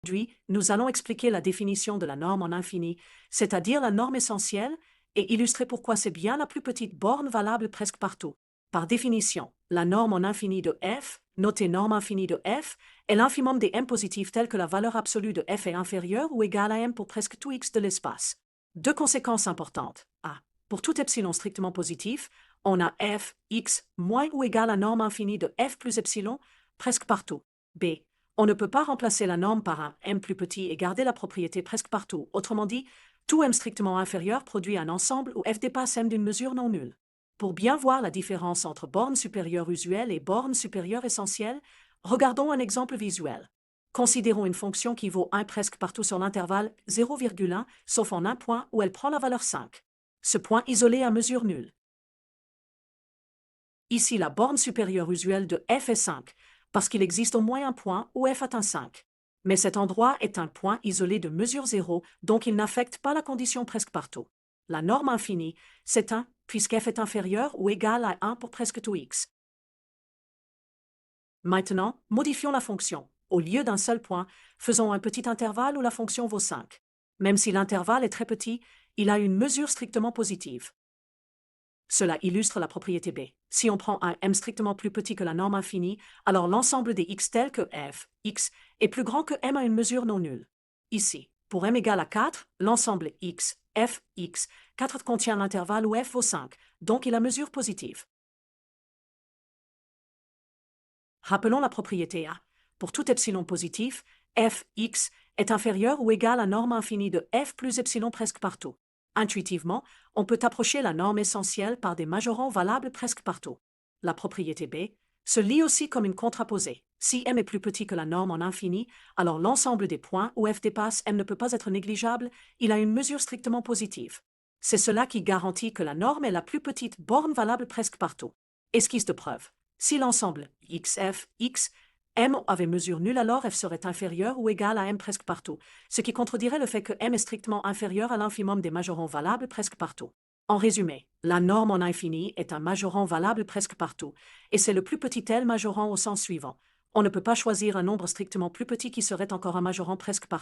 Aujourd'hui, nous allons expliquer la définition de la norme en infini, c'est-à-dire la norme essentielle, et illustrer pourquoi c'est bien la plus petite borne valable presque partout. Par définition, la norme en infini de f, notée norme infinie de f, est l'infimum des m positifs tel que la valeur absolue de f est inférieure ou égale à m pour presque tout x de l'espace. Deux conséquences importantes. A. Pour tout epsilon strictement positif, on a f, x, moins ou égal à norme infinie de f plus epsilon, presque partout. B. On ne peut pas remplacer la norme par un m plus petit et garder la propriété presque partout. Autrement dit, tout m strictement inférieur produit un ensemble où f dépasse m d'une mesure non nulle. Pour bien voir la différence entre borne supérieure usuelle et borne supérieure essentielle, regardons un exemple visuel. Considérons une fonction qui vaut 1 presque partout sur l'intervalle 0,1, sauf en un point où elle prend la valeur 5. Ce point isolé à mesure nulle. Ici, la borne supérieure usuelle de f est 5, parce qu'il existe au moins un point où f atteint 5. Mais cet endroit est un point isolé de mesure 0, donc il n'affecte pas la condition presque partout. La norme infinie, c'est 1, puisque f est inférieur ou égal à 1 pour presque tout x. Maintenant, modifions la fonction. Au lieu d'un seul point, faisons un petit intervalle où la fonction vaut 5. Même si l'intervalle est très petit, il a une mesure strictement positive. Cela illustre la propriété B. Si on prend un m strictement plus petit que la norme infinie, alors l'ensemble des x tels que f, x, est plus grand que m à une mesure non nulle. Ici, pour m égale à 4, l'ensemble x, f, x, 4 contient l'intervalle où f vaut 5, donc il a mesure positive. Rappelons la propriété A. Pour tout epsilon positif, f, x, est inférieur ou égal à norme infinie de f plus epsilon presque partout. Intuitivement, on peut approcher la norme essentielle par des majorants valables presque partout. La propriété B se lit aussi comme une contraposée. Si m est plus petit que la norme en infini, alors l'ensemble des points où f dépasse m ne peut pas être négligeable, il a une mesure strictement positive. C'est cela qui garantit que la norme est la plus petite borne valable presque partout. Esquisse de preuve. Si l'ensemble xf, x, m avait mesure nulle, alors f serait inférieur ou égal à m presque partout, ce qui contredirait le fait que m est strictement inférieur à l'infimum des majorants valables presque partout. En résumé, la norme en infini est un majorant valable presque partout, et c'est le plus petit L majorant au sens suivant. On ne peut pas choisir un nombre strictement plus petit qui serait encore un majorant presque partout.